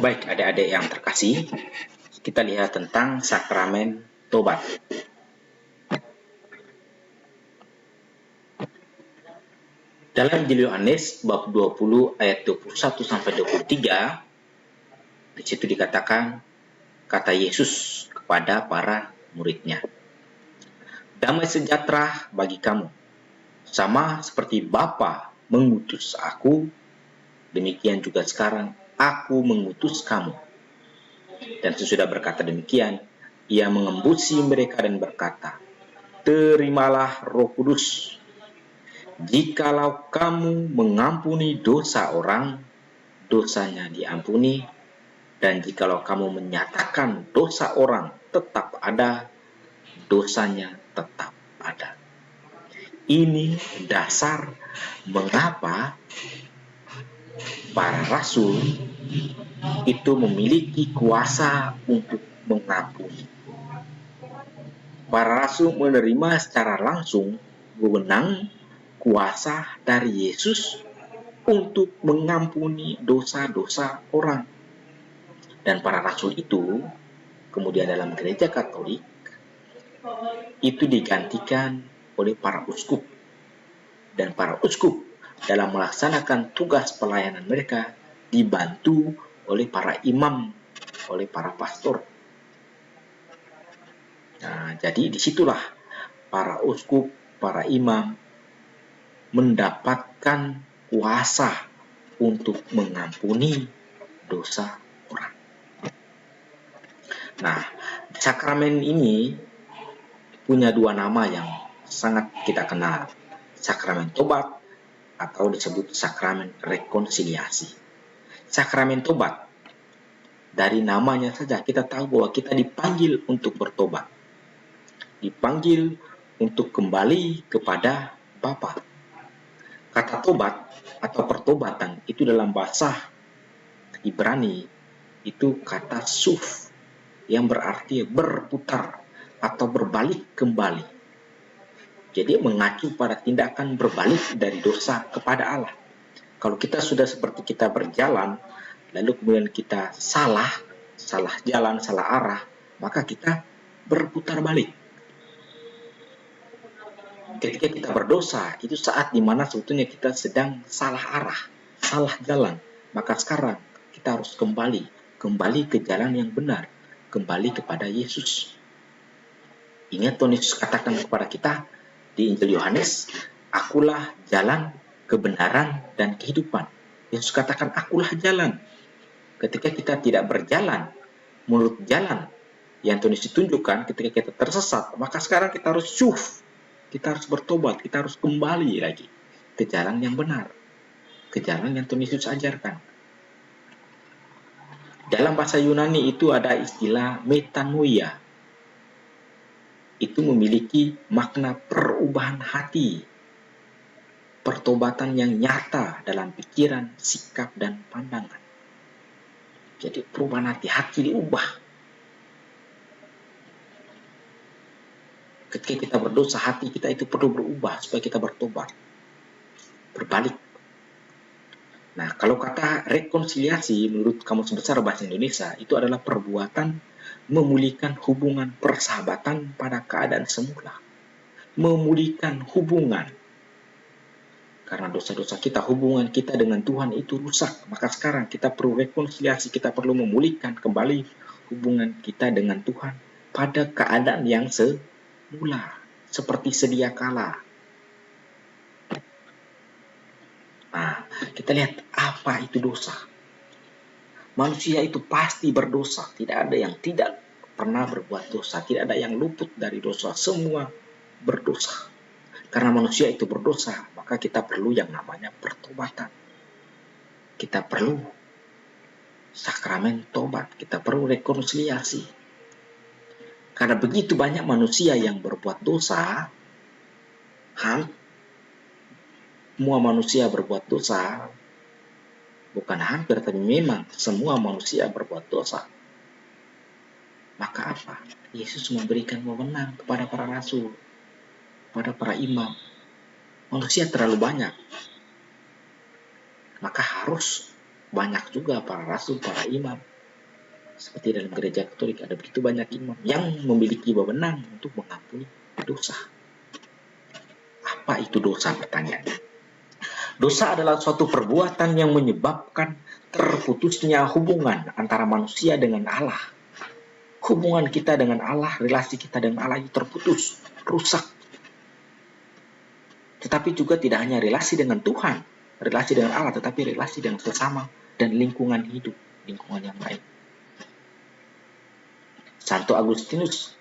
Baik, adik-adik yang terkasih, kita lihat tentang sakramen tobat. Dalam Injil Yohanes bab 20 ayat 21 sampai 23, di situ dikatakan kata Yesus kepada para muridnya, "Damai sejahtera bagi kamu. Sama seperti Bapa mengutus aku, demikian juga sekarang aku mengutus kamu." Dan sesudah berkata demikian, ia mengembusi mereka dan berkata, "Terimalah Roh Kudus. Jikalau kamu mengampuni dosa orang, dosanya diampuni. Dan jikalau kamu menyatakan dosa orang tetap ada, dosanya tetap ada." Ini dasar mengapa para rasul itu memiliki kuasa untuk mengampuni. Para rasul menerima secara langsung wewenang kuasa dari Yesus untuk mengampuni dosa-dosa orang. Dan para rasul itu kemudian dalam gereja Katolik itu digantikan oleh para uskup. Dan para uskup dalam melaksanakan tugas pelayanan mereka dibantu oleh para imam, oleh para pastor. Nah, jadi disitulah para uskup, para imam mendapatkan kuasa untuk mengampuni dosa orang. Nah, sakramen ini punya dua nama yang sangat kita kenal, sakramen tobat atau disebut sakramen rekonsiliasi. Sakramen tobat, dari namanya saja kita tahu bahwa kita dipanggil untuk bertobat, dipanggil untuk kembali kepada Bapa. Kata tobat atau pertobatan itu dalam bahasa Ibrani itu kata suf, yang berarti berputar atau berbalik kembali. Jadi mengacu pada tindakan berbalik dari dosa kepada Allah. Kalau kita sudah seperti kita berjalan, lalu kemudian kita salah jalan, salah arah, maka kita berputar balik. Ketika kita berdosa, itu saat dimana sebetulnya kita sedang salah arah, salah jalan. Maka sekarang kita harus kembali ke jalan yang benar, kembali kepada Yesus. Ingat Tuhan Yesus katakan kepada kita di Injil Yohanes, "Akulah jalan, kebenaran, dan kehidupan." Yesus katakan, "Akulah jalan." Ketika kita tidak berjalan menurut jalan yang Tuhan Yesus tunjukkan, ketika kita tersesat, maka sekarang kita harus kita harus bertobat, kita harus kembali lagi ke jalan yang benar, ke jalan yang Tuhan Yesus ajarkan. Dalam bahasa Yunani itu ada istilah metanoia. Itu memiliki makna perubahan hati, pertobatan yang nyata dalam pikiran, sikap, dan pandangan. Jadi perubahan hati diubah. Ketika kita berdosa, hati kita itu perlu berubah supaya kita bertobat, berbalik. Nah, kalau kata rekonsiliasi menurut Kamus Besar Bahasa Indonesia itu adalah perbuatan memulihkan hubungan persahabatan pada keadaan semula. Memulihkan hubungan. Karena dosa-dosa kita, hubungan kita dengan Tuhan itu rusak. Maka sekarang kita perlu rekonsiliasi, kita perlu memulihkan kembali hubungan kita dengan Tuhan pada keadaan yang semula, seperti sedia kala. Nah, kita lihat apa itu dosa. Manusia itu pasti berdosa. Tidak ada yang tidak pernah berbuat dosa. Tidak ada yang luput dari dosa. Semua berdosa. Karena manusia itu berdosa, maka kita perlu yang namanya pertobatan. Kita perlu sakramen tobat. Kita perlu rekonsiliasi. Karena begitu banyak manusia yang berbuat dosa, semua manusia berbuat dosa, bukan hampir, tapi memang semua manusia berbuat dosa. Maka apa? Yesus memberikan wewenang kepada para rasul, pada para imam. Manusia terlalu banyak, maka harus banyak juga para rasul, para imam Seperti dalam gereja Katolik ada begitu banyak imam yang memiliki wewenang untuk mengampuni dosa. Apa itu dosa, pertanyaannya? Dosa adalah suatu perbuatan yang menyebabkan terputusnya hubungan antara manusia dengan Allah. Hubungan kita dengan Allah, relasi kita dengan Allah itu terputus, rusak. Tetapi juga tidak hanya relasi dengan Tuhan, relasi dengan Allah, tetapi relasi dengan sesama dan lingkungan hidup, lingkungan yang lain. Santo Agustinus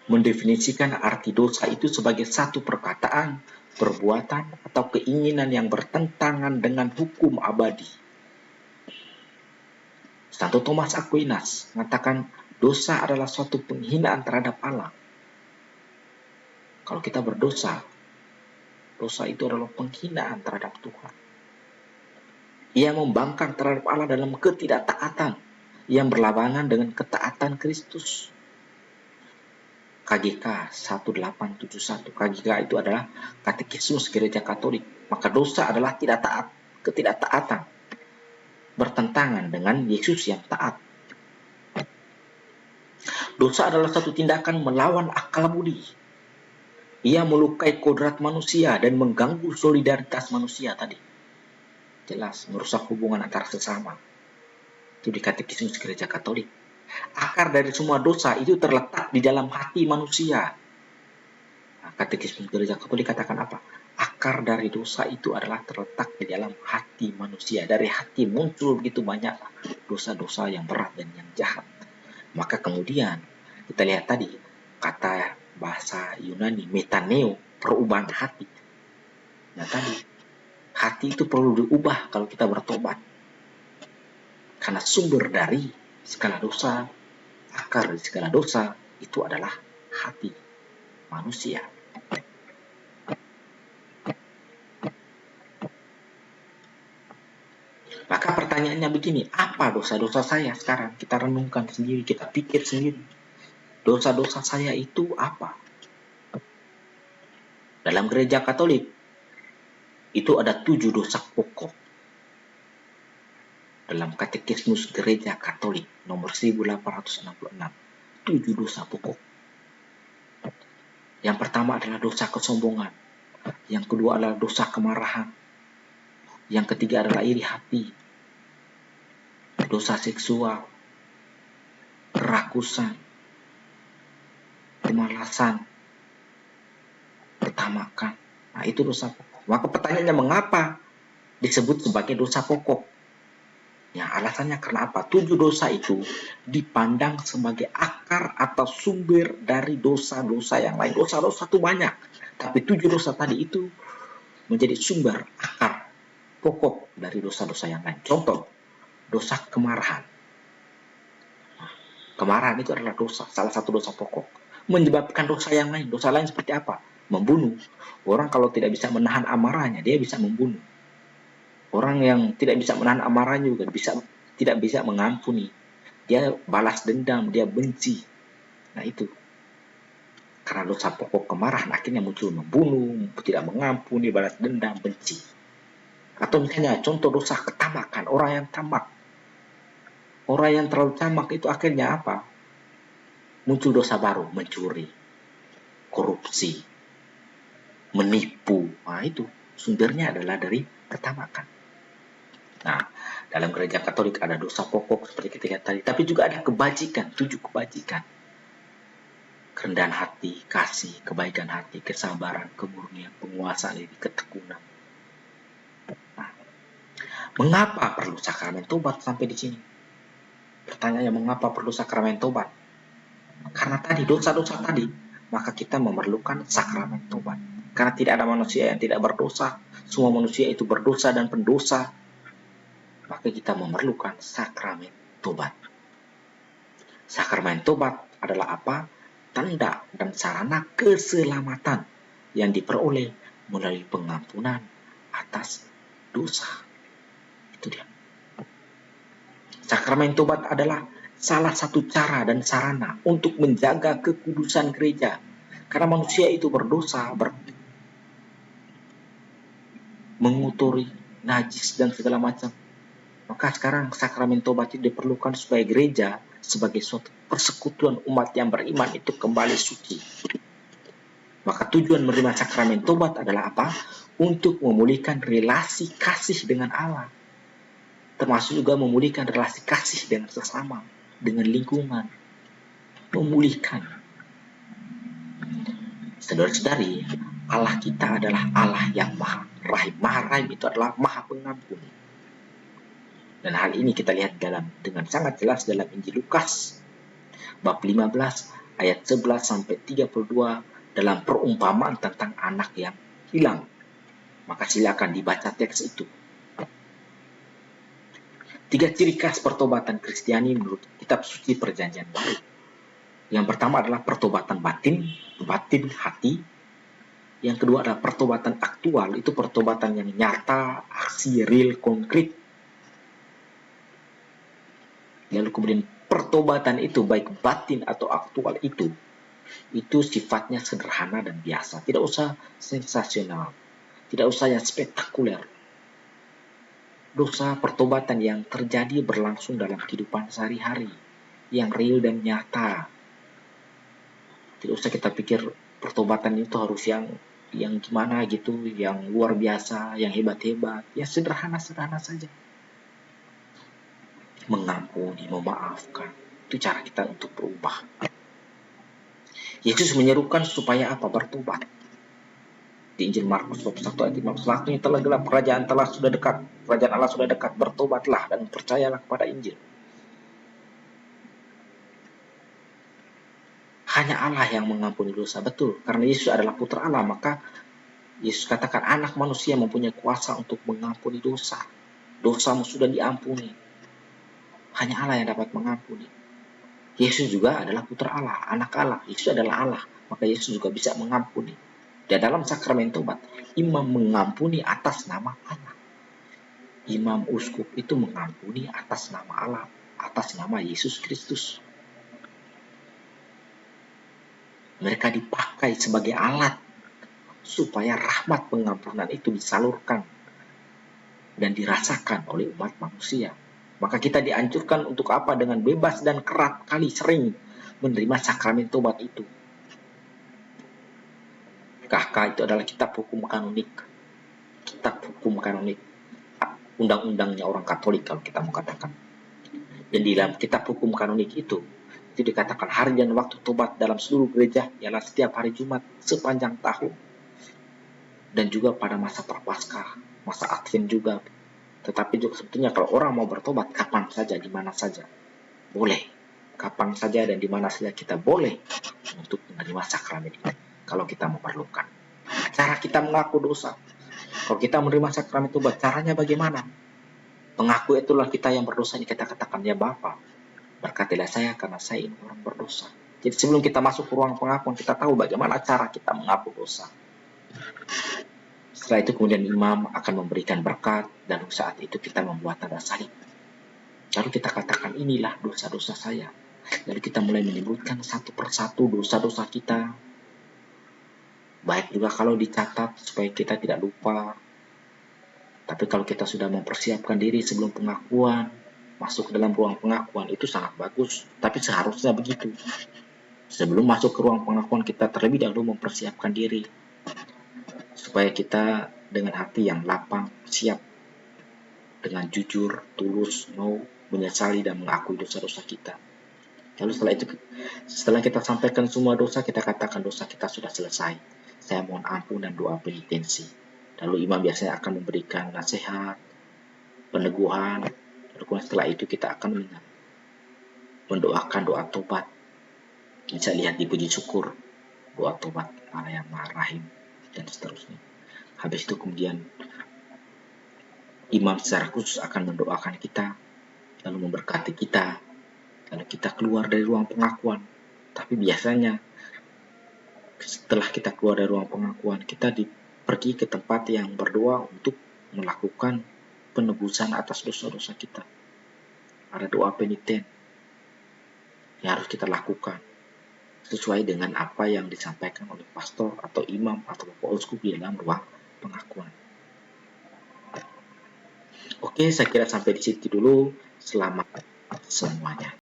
mendefinisikan arti dosa itu sebagai satu perkataan, perbuatan, atau keinginan yang bertentangan dengan hukum abadi. Santo Thomas Aquinas mengatakan dosa adalah suatu penghinaan terhadap Allah. Kalau kita berdosa, dosa itu adalah penghinaan terhadap Tuhan. Ia membangkang terhadap Allah dalam ketidaktaatan yang berlawanan dengan ketaatan Kristus. KGK 1871. KGK itu adalah Katekismus Gereja Katolik. Maka dosa adalah ketidaktaatan, bertentangan dengan Yesus yang taat. Dosa adalah satu tindakan melawan akal budi. Ia melukai kodrat manusia dan mengganggu solidaritas manusia tadi. Jelas, merusak hubungan antara sesama. Itu di Katekismus Gereja Katolik. Akar dari semua dosa itu terletak di dalam hati manusia. Nah, Katekismus Gereja Katolik katakan apa? Akar dari dosa itu adalah terletak di dalam hati manusia. Dari hati muncul begitu banyak dosa-dosa yang berat dan yang jahat. Maka kemudian kita lihat tadi kata bahasa Yunani metaneo, perubahan hati. Nah tadi hati itu perlu diubah kalau kita bertobat. Karena sumber dari segala dosa, akar dari segala dosa itu adalah hati manusia. Maka pertanyaannya begini, apa dosa-dosa saya sekarang? Kita renungkan sendiri, kita pikir sendiri. Dosa-dosa saya itu apa? Dalam gereja Katolik, itu ada 7 dosa pokok. Dalam Katekismus Gereja Katolik nomor 1866, 7 dosa pokok. Yang pertama adalah dosa kesombongan. Yang kedua adalah dosa kemarahan. Yang ketiga adalah iri hati. Dosa seksual, kerakusan, kemalasan, ketamakan. Nah, itu dosa pokok. Maka pertanyaannya mengapa disebut sebagai dosa pokok? Ya, alasannya karena apa? 7 dosa itu dipandang sebagai akar atau sumber dari dosa-dosa yang lain. Dosa-dosa itu banyak, tapi 7 dosa tadi itu menjadi sumber akar pokok dari dosa-dosa yang lain. Contoh, dosa kemarahan. Kemarahan itu adalah dosa, salah satu dosa pokok. Menyebabkan dosa yang lain. Dosa lain seperti apa? Membunuh. Orang kalau tidak bisa menahan amarahnya, dia bisa membunuh. Orang yang tidak bisa menahan amarahnya juga tidak bisa mengampuni. Dia balas dendam, dia benci. Nah itu. Karena dosa pokok kemarahan akhirnya muncul membunuh, tidak mengampuni, balas dendam, benci. Atau misalnya contoh dosa ketamakan, orang yang tamak. Orang yang terlalu tamak itu akhirnya apa? Muncul dosa baru, mencuri, korupsi, menipu. Nah itu sumbernya adalah dari ketamakan. Nah, dalam gereja Katolik ada dosa pokok seperti kita lihat tadi, tapi juga ada kebajikan, 7 kebajikan. Kerendahan hati, kasih, kebaikan hati, kesabaran, kemurnian, penguasaan diri, ketekunan. Nah, mengapa perlu sakramen tobat sampai di sini? Pertanyaannya, mengapa perlu sakramen tobat? Karena tadi dosa-dosa tadi, maka kita memerlukan sakramen tobat. Karena tidak ada manusia yang tidak berdosa, semua manusia itu berdosa dan pendosa, maka kita memerlukan sakramen tobat. Sakramen tobat adalah apa? Tanda dan sarana keselamatan yang diperoleh melalui pengampunan atas dosa. Itu dia. Sakramen tobat adalah salah satu cara dan sarana untuk menjaga kekudusan gereja. Karena manusia itu berdosa, mengotori, najis dan segala macam. Maka sekarang sakramen tobat itu diperlukan supaya gereja sebagai suatu persekutuan umat yang beriman itu kembali suci. Maka tujuan menerima sakramen tobat adalah apa? Untuk memulihkan relasi kasih dengan Allah. Termasuk juga memulihkan relasi kasih dengan sesama, dengan lingkungan. Memulihkan. Saudara-saudari, Allah kita adalah Allah yang maha rahim. Maha rahim itu adalah maha pengampun. Dan hal ini kita lihat dengan sangat jelas dalam Injil Lukas bab 15 ayat 11 sampai 32 dalam perumpamaan tentang anak yang hilang. Maka silakan dibaca teks itu. 3 ciri khas pertobatan Kristiani menurut kitab suci Perjanjian Baru. Yang pertama adalah pertobatan batin hati. Yang kedua adalah pertobatan aktual, itu pertobatan yang nyata, aksi real, konkret. Lalu kemudian pertobatan itu baik batin atau aktual itu sifatnya sederhana dan biasa, tidak usah sensasional, tidak usah yang spektakuler. Dosa pertobatan yang terjadi berlangsung dalam kehidupan sehari-hari, yang real dan nyata. Tidak usah kita pikir pertobatan itu harus yang gimana gitu, yang luar biasa, yang hebat-hebat, ya sederhana-sederhana saja. Mengampuni, memaafkan, itu cara kita untuk berubah. Yesus menyerukan supaya apa? Bertobat. Di Injil Markus 1 ayat 15, waktunya telah gelap, kerajaan Allah sudah dekat, bertobatlah dan percayalah kepada Injil. Hanya Allah yang mengampuni dosa, betul. Karena Yesus adalah putra Allah, maka Yesus katakan anak manusia mempunyai kuasa untuk mengampuni dosa. Dosamu sudah diampuni. Hanya Allah yang dapat mengampuni. Yesus juga adalah putra Allah, anak Allah. Yesus adalah Allah, maka Yesus juga bisa mengampuni. Dan dalam sakramen tobat, imam mengampuni atas nama Allah. Imam uskup itu mengampuni atas nama Allah, atas nama Yesus Kristus. Mereka dipakai sebagai alat supaya rahmat pengampunan itu disalurkan dan dirasakan oleh umat manusia. Maka kita dianjurkan untuk apa? Dengan bebas dan kerap kali sering menerima sakramen tobat itu. KK itu adalah kitab hukum kanonik. Undang-undangnya orang Katolik kalau kita mau katakan. Dan di dalam kitab hukum kanonik itu dikatakan hari dan waktu tobat dalam seluruh gereja ialah setiap hari Jumat sepanjang tahun. Dan juga pada masa Prapaskah, masa Advent juga. Tetapi juga sebetulnya kalau orang mau bertobat kapan saja, di mana saja, boleh. Kapan saja dan di mana saja kita boleh untuk menerima sakramen ini kalau kita memerlukan. Cara kita mengaku dosa. Kalau kita menerima sakramen tobat, caranya bagaimana? Pengaku itulah kita yang berdosa, ini kita katakan, ya Bapa, berkatilah saya karena saya ini orang berdosa. Jadi sebelum kita masuk ke ruang pengakuan, kita tahu bagaimana cara kita mengaku dosa. Setelah itu kemudian imam akan memberikan berkat, dan saat itu kita membuat tanda salib. Lalu kita katakan, inilah dosa-dosa saya. Lalu kita mulai menyebutkan satu persatu dosa-dosa kita. Baik juga kalau dicatat supaya kita tidak lupa. Tapi kalau kita sudah mempersiapkan diri sebelum pengakuan, masuk ke dalam ruang pengakuan, itu sangat bagus. Tapi seharusnya begitu. Sebelum masuk ke ruang pengakuan, kita terlebih dahulu mempersiapkan diri. Supaya kita dengan hati yang lapang, siap, dengan jujur, tulus, mau menyesali dan mengakui dosa-dosa kita. Lalu setelah kita sampaikan semua dosa, kita katakan dosa kita sudah selesai. Saya mohon ampun dan doa penitensi. Lalu imam biasanya akan memberikan nasihat, peneguhan. Lalu setelah itu kita akan mendoakan doa tobat. Bisa lihat di puji syukur, doa tobat Allah yang Maha Rahim, dan seterusnya. Habis itu kemudian imam secara khusus akan mendoakan kita, lalu memberkati kita, lalu kita keluar dari ruang pengakuan. Tapi biasanya setelah kita keluar dari ruang pengakuan, kita pergi ke tempat yang berdoa untuk melakukan penebusan atas dosa-dosa kita. Ada doa peniten yang harus kita lakukan sesuai dengan apa yang disampaikan oleh pastor atau imam atau bapak uskup di dalam ruang pengakuan. Oke, saya kira sampai di situ dulu. Selamat semuanya.